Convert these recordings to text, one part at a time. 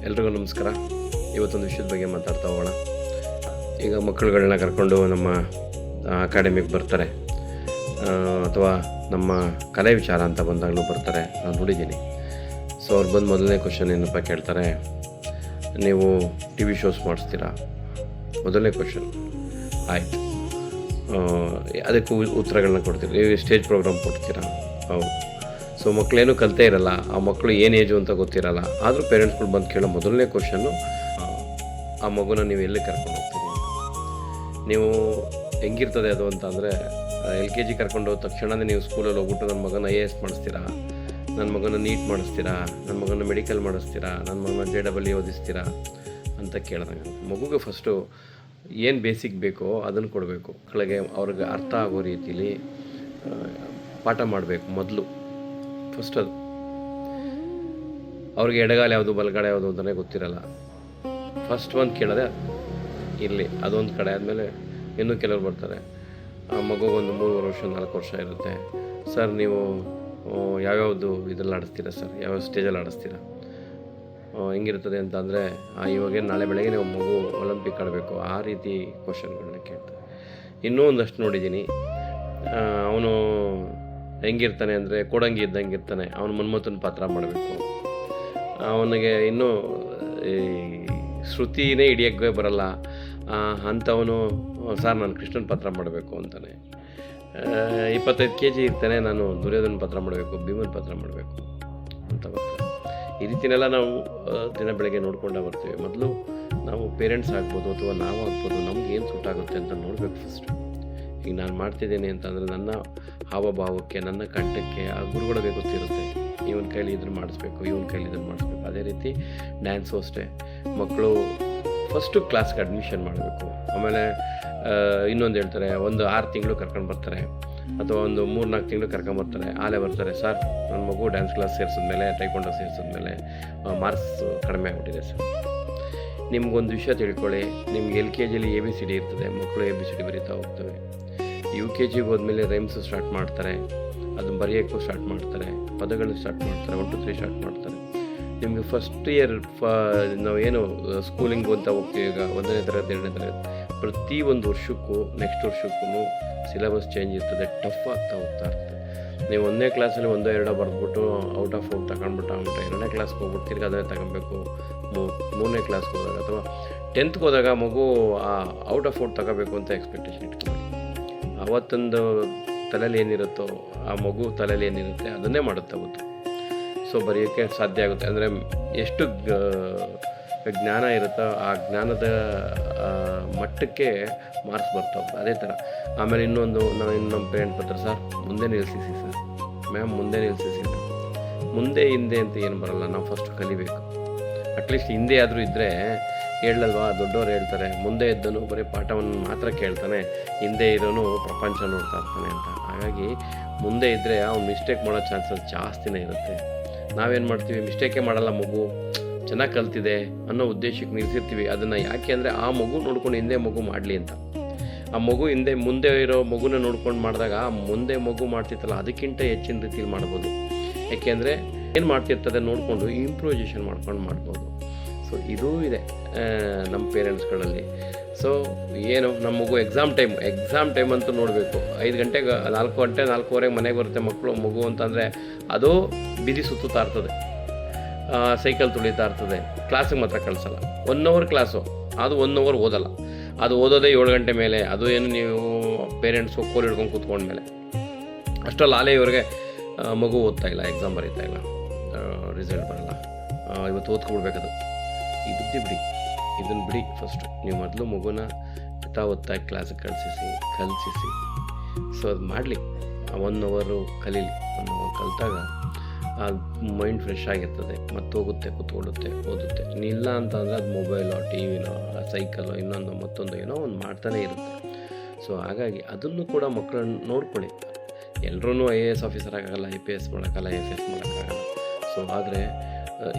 ಎಲ್ರಿಗೂ ನಮಸ್ಕಾರ. ಇವತ್ತೊಂದು ವಿಷಯದ ಬಗ್ಗೆ ಮಾತಾಡ್ತಾ ಹೋಗೋಣ. ಈಗ ಮಕ್ಕಳುಗಳನ್ನ ಕರ್ಕೊಂಡು ನಮ್ಮ ಅಕಾಡೆಮಿಗೆ ಬರ್ತಾರೆ, ಅಥವಾ ನಮ್ಮ ಕಲೆ ವಿಚಾರ ಅಂತ ಬಂದಾಗಲೂ ಬರ್ತಾರೆ, ನಾನು ನೋಡಿದ್ದೀನಿ. ಸೊ ಅವ್ರು ಬಂದು ಮೊದಲನೇ ಕ್ವಶನ್ ಏನಪ್ಪ ಕೇಳ್ತಾರೆ, ನೀವು ಟಿ ವಿ ಶೋಸ್ ಮಾಡಿಸ್ತೀರಾ? ಮೊದಲನೇ ಕ್ವಶನ್. ಆಯಿತು, ಅದಕ್ಕೆ ಉತ್ತರಗಳನ್ನ ಕೊಡ್ತೀರಿ. ನೀವು ಸ್ಟೇಜ್ ಪ್ರೋಗ್ರಾಮ್ ಕೊಡ್ತೀರಾ? ಹೌದು. ಸೊ ಮಕ್ಕಳೇನು ಕಲಿತೇ ಇರಲ್ಲ, ಆ ಮಕ್ಕಳು ಏನು ಏಜು ಅಂತ ಗೊತ್ತಿರಲ್ಲ. ಆದರೂ ಪೇರೆಂಟ್ಸ್ಗಳು ಬಂದು ಕೇಳೋ ಮೊದಲನೇ ಕ್ವಶನ್ನು, ಆ ಮಗುನ ನೀವು ಎಲ್ಲಿ ಕರ್ಕೊಂಡು ಹೋಗ್ತೀರಿ ಅಂತ. ನೀವು ಹೆಂಗಿರ್ತದೆ ಅದು ಅಂತ ಅಂದರೆ, LKG ಕರ್ಕೊಂಡು ಹೋದ ತಕ್ಷಣವೇ ನೀವು ಸ್ಕೂಲಲ್ಲಿ ಹೋಗ್ಬಿಟ್ಟು ನನ್ನ ಮಗನ IAS ಮಾಡಿಸ್ತೀರಾ, ನನ್ನ ಮಗನ ನೀಟ್ ಮಾಡಿಸ್ತೀರಾ, ನನ್ನ ಮಗನ ಮೆಡಿಕಲ್ ಮಾಡಿಸ್ತೀರಾ, ನನ್ನ ಮಗನ JEE ಓದಿಸ್ತೀರಾ ಅಂತ ಕೇಳಿದಾಗ ಮಗುಗೆ ಫಸ್ಟು ಏನು ಬೇಸಿಕ್ ಬೇಕೋ ಅದನ್ನು ಕೊಡಬೇಕು. ಮಕ್ಕಳಿಗೆ ಅವ್ರಿಗೆ ಅರ್ಥ ಆಗೋ ರೀತಿಲಿ ಪಾಠ ಮಾಡಬೇಕು ಮೊದಲು. ಫಸ್ಟ್ ಅದು ಅವ್ರಿಗೆ ಎಡಗಾಲ ಯಾವುದು ಬಲಗಾಲ ಯಾವುದು ಅಂತಲೇ ಗೊತ್ತಿರಲ್ಲ. ಫಸ್ಟ್ ಒಂದು ಕೇಳೋದೆ ಇರಲಿ, ಅದೊಂದು ಕಡೆ ಆದಮೇಲೆ ಇನ್ನೂ ಕೆಲವರು ಬರ್ತಾರೆ. ಆ ಮಗುಗೊಂದು 3 ವರ್ಷ 4 ವರ್ಷ ಇರುತ್ತೆ. ಸರ್ ನೀವು ಯಾವ್ಯಾವುದು ಇದರಲ್ಲಿ ಆಡಿಸ್ತೀರಾ ಸರ್, ಯಾವ್ಯಾವ ಸ್ಟೇಜಲ್ಲಿ ಆಡಿಸ್ತೀರಾ, ಹೆಂಗಿರ್ತದೆ ಅಂತ ಅಂದರೆ, ಇವಾಗ ನಾಳೆ ಬೆಳಗ್ಗೆ ನೀವು ಮಗು ಒಲಿಂಪಿಕ್ ಆಡಬೇಕು, ಆ ರೀತಿ ಕ್ವಶನ್ಗಳನ್ನ ಕೇಳ್ತಾರೆ. ಇನ್ನೂ ಒಂದಷ್ಟು ನೋಡಿದ್ದೀನಿ. ಅವನು ಹೆಂಗಿರ್ತಾನೆ ಅಂದರೆ ಕೋಡಂಗಿ ಇದ್ದಂಗೆ ಇರ್ತಾನೆ, ಅವನು ಮನ್ಮಥನ ಪಾತ್ರ ಮಾಡಬೇಕು. ಅವನಿಗೆ ಇನ್ನೂ ಈ ಶ್ರುತಿನೇ ಹಿಡಿಯೋಕ್ಕೆ ಬರಲ್ಲ ಅಂಥವನು, ಸರ್ ನಾನು ಕೃಷ್ಣನ ಪಾತ್ರ ಮಾಡಬೇಕು ಅಂತಾನೆ. 25 kg ಇರ್ತಾನೆ, ನಾನು ದುರ್ಯೋಧನ ಪಾತ್ರ ಮಾಡಬೇಕು, ಭೀಮನ ಪಾತ್ರ ಮಾಡಬೇಕು ಅಂತ ಬರ್ತಾರೆ. ಈ ರೀತಿನೆಲ್ಲ ನಾವು ದಿನ ಬೆಳಗ್ಗೆ ನೋಡ್ಕೊಂಡೇ ಬರ್ತೀವಿ. ಮೊದಲು ನಾವು ಪೇರೆಂಟ್ಸ್ ಆಗ್ಬೋದು ಅಥವಾ ನಾವು ಆಗ್ಬೋದು, ನಮ್ಗೆ ಏನು ಸೂಟ್ ಆಗುತ್ತೆ ಅಂತ ನೋಡಬೇಕು ಫಸ್ಟು. ಈಗ ನಾನು ಮಾಡ್ತಿದ್ದೀನಿ ಅಂತಂದರೆ ನನ್ನ ಹಾವಭಾವಕ್ಕೆ, ನನ್ನ ಕಂಠಕ್ಕೆ ಆ ಗುರುಗಳಿಗೆ ಗೊತ್ತಿರುತ್ತೆ, ಇವನ ಕೈಲಿ ಇದನ್ನು ಮಾಡಿಸ್ಬೇಕು, ಇವನ ಕೈಲಿ ಇದನ್ನು ಮಾಡಿಸ್ಬೇಕು. ಅದೇ ರೀತಿ ಡ್ಯಾನ್ಸು ಅಷ್ಟೇ. ಮಕ್ಕಳು ಫಸ್ಟು ಕ್ಲಾಸ್ಗೆ ಅಡ್ಮಿಷನ್ ಮಾಡಬೇಕು. ಆಮೇಲೆ ಇನ್ನೊಂದು ಹೇಳ್ತಾರೆ, ಒಂದು 6 ತಿಂಗಳು ಕರ್ಕೊಂಡು ಬರ್ತಾರೆ, ಅಥವಾ ಒಂದು 3-4 ತಿಂಗಳು ಕರ್ಕೊಂಬರ್ತಾರೆ. ಆಲೇ ಬರ್ತಾರೆ, ಸರ್ ನನ್ನ ಮಗು ಡ್ಯಾನ್ಸ್ ಕ್ಲಾಸ್ ಸೇರಿಸಿದ್ಮೇಲೆ, ಟೈಕೊಂಡೋ ಸೇರಿಸಿದ್ಮೇಲೆ ಮಾರ್ಕ್ಸ್ ಕಡಿಮೆ ಆಗ್ಬಿಟ್ಟಿದೆ ಸರ್. ನಿಮ್ಗೊಂದು ವಿಷಯ ತಿಳ್ಕೊಳ್ಳಿ, ನಿಮ್ಗೆ LKGಲಿ ABCD ಇರ್ತದೆ, ಮಕ್ಕಳು ABCD ಬರೀತಾ ಹೋಗ್ತವೆ. UKGಗೆ ಹೋದ್ಮೇಲೆ ರೈಮ್ಸು ಸ್ಟಾರ್ಟ್ ಮಾಡ್ತಾರೆ, ಅದನ್ನು ಬರೆಯೋಕ್ಕೂ ಸ್ಟಾರ್ಟ್ ಮಾಡ್ತಾರೆ, ಪದಗಳು ಸ್ಟಾರ್ಟ್ ಮಾಡ್ತಾರೆ, 1 2 3 ಸ್ಟಾರ್ಟ್ ಮಾಡ್ತಾರೆ. ನಿಮಗೆ ಫಸ್ಟ್ ಇಯರ್ ನಾವೇನು ಸ್ಕೂಲಿಂಗು ಅಂತ ಹೋಗ್ತೀವಿ, ಈಗ 1ನೇ ತರಗತಿ 2ನೇ ತರಗತಿ, ಪ್ರತಿ ಒಂದು ವರ್ಷಕ್ಕೂ ನೆಕ್ಸ್ಟ್ ವರ್ಷಕ್ಕೂ ಸಿಲೆಬಸ್ ಚೇಂಜ್ ಇರ್ತದೆ, ಟಫ್ ಆಗ್ತಾ ಹೋಗ್ತಾ ಇರ್ತದೆ. ನೀವು 1ನೇ ಕ್ಲಾಸಲ್ಲಿ 1 2 ಬರೆದ್ಬಿಟ್ಟು ಔಟ್ ಆಫ್ ಔಟ್ ತಗೊಂಡ್ಬಿಟ್ಟು 2ನೇ ಕ್ಲಾಸ್ಗೆ ಹೋಗ್ಬಿಟ್ಟು ತಿರ್ಗಿ ಅದನ್ನೇ ತಗೊಬೇಕು. 3ನೇ ಕ್ಲಾಸ್ಗೆ ಹೋದಾಗ ಅಥವಾ 10th ಹೋದಾಗ ಮಗು ಔಟ್ ಆಫ್ ಔಟ್ ತಗೋಬೇಕು ಅಂತ ಎಕ್ಸ್ಪೆಕ್ಟೇಷನ್ ಇಟ್ಕೊಳ್ಳಿ. ಅವತ್ತೊಂದು ತಲೆಯಲ್ಲಿ ಏನಿರುತ್ತೋ, ಆ ಮಗು ತಲೆಯಲ್ಲಿ ಏನಿರುತ್ತೆ ಅದನ್ನೇ ಮಾಡುತ್ತೆ ಅವತ್ತು. ಸೊ ಬರೆಯೋಕ್ಕೆ ಸಾಧ್ಯ ಆಗುತ್ತೆ. ಅಂದರೆ ಎಷ್ಟು ಜ್ಞಾನ ಇರುತ್ತೋ ಆ ಜ್ಞಾನದ ಮಟ್ಟಕ್ಕೆ ಮಾರ್ಕ್ಸ್ ಬರ್ತಾವೆ. ಅದೇ ಥರ ಆಮೇಲೆ ಇನ್ನೊಂದು, ನಮ್ಮ ಪೇರೆಂಟ್ ಬರ್ತಾರೆ, ಸರ್ ಮುಂದೆ ನಿಲ್ಲಿಸಿ ಸರ್, ಮ್ಯಾಮ್ ಮುಂದೆ ನಿಲ್ಲಿಸಿ ಸರ್. ಮುಂದೆ ಹಿಂದೆ ಅಂತ ಏನು ಬರಲ್ಲ, ನಾವು ಫಸ್ಟ್ ಕಲಿಬೇಕು. ಅಟ್ಲೀಸ್ಟ್ ಹಿಂದೆ ಆದರೂ ಇದ್ದರೆ ಹೇಳಲ್ವಾ, ದೊಡ್ಡವರು ಹೇಳ್ತಾರೆ, ಮುಂದೆ ಇದ್ದನು ಬರೀ ಪಾಠವನ್ನು ಮಾತ್ರ ಕೇಳ್ತಾನೆ, ಹಿಂದೆ ಇರೋನು ಪ್ರಪಂಚ ನೋಡ್ತಾ ಇರ್ತಾನೆ ಅಂತ. ಹಾಗಾಗಿ ಮುಂದೆ ಇದ್ದರೆ ಅವ್ನು ಮಿಸ್ಟೇಕ್ ಮಾಡೋ ಚಾನ್ಸಸ್ ಜಾಸ್ತಿನೇ ಇರುತ್ತೆ. ನಾವೇನು ಮಾಡ್ತೀವಿ, ಮಿಸ್ಟೇಕೇ ಮಾಡಲ್ಲ, ಮಗು ಚೆನ್ನಾಗಿ ಕಲ್ತಿದೆ ಅನ್ನೋ ಉದ್ದೇಶಕ್ಕೆ ನಿಲ್ಲಿಸಿರ್ತೀವಿ. ಅದನ್ನು ಯಾಕೆ ಅಂದರೆ ಆ ಮಗು ನೋಡ್ಕೊಂಡು ಹಿಂದೆ ಮಗು ಮಾಡಲಿ ಅಂತ. ಆ ಮಗು ಮುಂದೆ ಇರೋ ಮಗುನ ನೋಡ್ಕೊಂಡು ಮಾಡಿದಾಗ ಮುಂದೆ ಮಗು ಮಾಡ್ತಿತ್ತಲ್ಲ ಅದಕ್ಕಿಂತ ಹೆಚ್ಚಿನ ರೀತಿಯಲ್ಲಿ ಮಾಡ್ಬೋದು. ಯಾಕೆಂದರೆ ಏನು ಮಾಡ್ತಿರ್ತದೆ ನೋಡಿಕೊಂಡು ಇಂಪ್ರೂವೈಸೇಷನ್ ಮಾಡ್ಬೋದು. ಸೊ ಇದೂ ಇದೆ ನಮ್ಮ ಪೇರೆಂಟ್ಸ್ಗಳಲ್ಲಿ. ಸೊ ಏನು, ನಮ್ಮ ಮಗು ಎಕ್ಸಾಮ್ ಟೈಮ್ ಅಂತೂ ನೋಡಬೇಕು. 5 ಗಂಟೆಗೆ 4 ಗಂಟೆ 4:15 ಮನೆಗೆ ಬರುತ್ತೆ ಮಗು ಅಂತಂದರೆ, ಅದು ಬೀದಿ ಸುತ್ತುತ್ತಾ ಇರ್ತದೆ, ಸೈಕಲ್ ತುಳಿತಾ ಇರ್ತದೆ, ಕ್ಲಾಸಿಗೆ ಮಾತ್ರ ಕಳಿಸಲ್ಲ. 1 hour ಕ್ಲಾಸು, ಅದು 1 hour ಓದಲ್ಲ. ಅದು ಓದೋದೇ 7 ಗಂಟೆ ಮೇಲೆ. ಅದು ಏನು ನೀವು ಪೇರೆಂಟ್ಸು ಕೋಲ್ ಹಿಡ್ಕೊಂಡು ಕೂತ್ಕೊಂಡ್ಮೇಲೆ, ಅಷ್ಟರಲ್ಲಿ ಆಲೇ ಇವ್ರಿಗೆ ಮಗು ಓದ್ತಾ ಇಲ್ಲ, ಎಕ್ಸಾಮ್ ಬರೀತಾ ಇಲ್ಲ, ರಿಸಲ್ಟ್ ಬರಲ್ಲ, ಇವತ್ತು ಓದ್ಕೊಬಿಡ್ಬೇಕದು. ಇದನ್ನು ಬಿಡಿ. ಫಸ್ಟು ನೀವು ಮೊದಲು ಮಗುನ ಯಥಾವತ್ತಾಗಿ ಕ್ಲಾಸಿಗೆ ಕಲಿಸಿಸಿ. ಸೊ ಅದು ಮಾಡಲಿ, 1 hour ಕಲೀಲಿ. 1 hour ಕಲಿತಾಗ ಆ ಮೈಂಡ್ ಫ್ರೆಶ್ ಆಗಿರ್ತದೆ, ಮತ್ತೆ ಹೋಗುತ್ತೆ, ಕೂತ್ಕೊಳ್ಳುತ್ತೆ, ಓದುತ್ತೆ. ಇಲ್ಲ ಅಂತಂದರೆ ಅದು ಮೊಬೈಲೋ, TVನೋ, ಸೈಕಲ್ಲೋ, ಇನ್ನೊಂದು ಮತ್ತೊಂದು ಏನೋ ಒಂದು ಮಾಡ್ತಾನೆ ಇರುತ್ತೆ. ಸೊ ಹಾಗಾಗಿ ಅದನ್ನು ಕೂಡ ಮಕ್ಕಳನ್ನ ನೋಡ್ಕೊಳ್ಳಿ. ಎಲ್ಲರೂ IAS ಆಫೀಸರ್ ಆಗೋಲ್ಲ, IPS ಮಾಡೋಕ್ಕಲ್ಲ, IFS ಮಾಡೋಕ್ಕಾಗಲ್ಲ. ಸೊ ಆದರೆ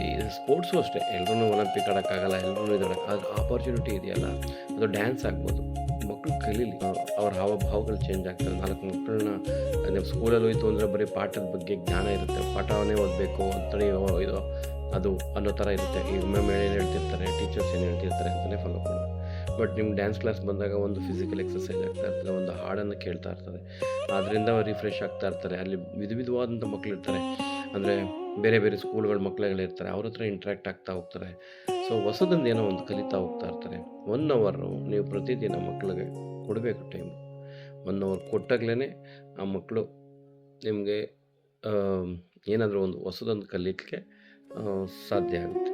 ಈ ಸ್ಪೋರ್ಟ್ಸು ಅಷ್ಟೇ, ಎಲ್ಲರೂ ಒಲಿಂಪಿಕ್ ಆಡೋಕ್ಕಾಗಲ್ಲ, ಎಲ್ಲರೂ ಅದು ಆಪರ್ಚುನಿಟಿ ಇದೆಯಲ್ಲ, ಅದು ಡ್ಯಾನ್ಸ್ ಆಗ್ಬೋದು. ಮಕ್ಕಳು ಕಲೀಲಿ, ಅವ್ರ ಹಾವಭಾವಗಳು ಚೇಂಜ್ ಆಗ್ತದೆ. 4 ಮಕ್ಕಳನ್ನ ನೀವು ಸ್ಕೂಲಲ್ಲಿ ಹೋಯ್ತು ಅಂದರೆ ಬರೀ ಪಾಠದ ಬಗ್ಗೆ ಜ್ಞಾನ ಇರುತ್ತೆ, ಪಾಠವನ್ನೇ ಓದಬೇಕು ಅಂತೇಳಿ ಇದು ಅದು ಅನ್ನೋ ಥರ ಇರುತ್ತೆ. ಈಗ ಮ್ಯಾಮ್ ಏನು ಹೇಳ್ತಿರ್ತಾರೆ, ಟೀಚರ್ಸ್ ಏನು ಹೇಳ್ತಿರ್ತಾರೆ ಅಂತಲೇ ಫಾಲೋ ಮಾಡೋದು. ಬಟ್ ನಿಮ್ಗೆ ಡ್ಯಾನ್ಸ್ ಕ್ಲಾಸ್ ಬಂದಾಗ ಒಂದು ಫಿಸಿಕಲ್ ಎಕ್ಸಸೈಸ್ ಆಗ್ತಾ ಇರ್ತದೆ, ಒಂದು ಹಾಡನ್ನು ಕೇಳ್ತಾ ಇರ್ತದೆ, ಅದರಿಂದ ರಿಫ್ರೆಶ್ ಆಗ್ತಾ ಇರ್ತಾರೆ. ಅಲ್ಲಿ ವಿಧವಾದಂಥ ಮಕ್ಕಳಿರ್ತಾರೆ, ಅಂದರೆ ಬೇರೆ ಬೇರೆ ಸ್ಕೂಲ್ಗಳ ಮಕ್ಕಳುಗಳಿರ್ತಾರೆ, ಅವ್ರ ಹತ್ರ ಇಂಟ್ರ್ಯಾಕ್ಟ್ ಆಗ್ತಾ ಹೋಗ್ತಾರೆ. ಸೊ ಹೊಸದೊಂದು ಏನೋ ಒಂದು ಕಲಿತಾ ಹೋಗ್ತಾ ಇರ್ತಾರೆ. 1 ಅವರು ನೀವು ಪ್ರತಿದಿನ ಮಕ್ಕಳಿಗೆ ಕೊಡಬೇಕು ಟೈಮು. 1 ಅವರ್ ಕೊಟ್ಟಾಗಲೇ ಆ ಮಕ್ಕಳು ನಿಮಗೆ ಏನಾದರೂ ಒಂದು ಹೊಸದೊಂದು ಕಲೀಲಿಕ್ಕೆ ಸಾಧ್ಯ ಆಗುತ್ತೆ.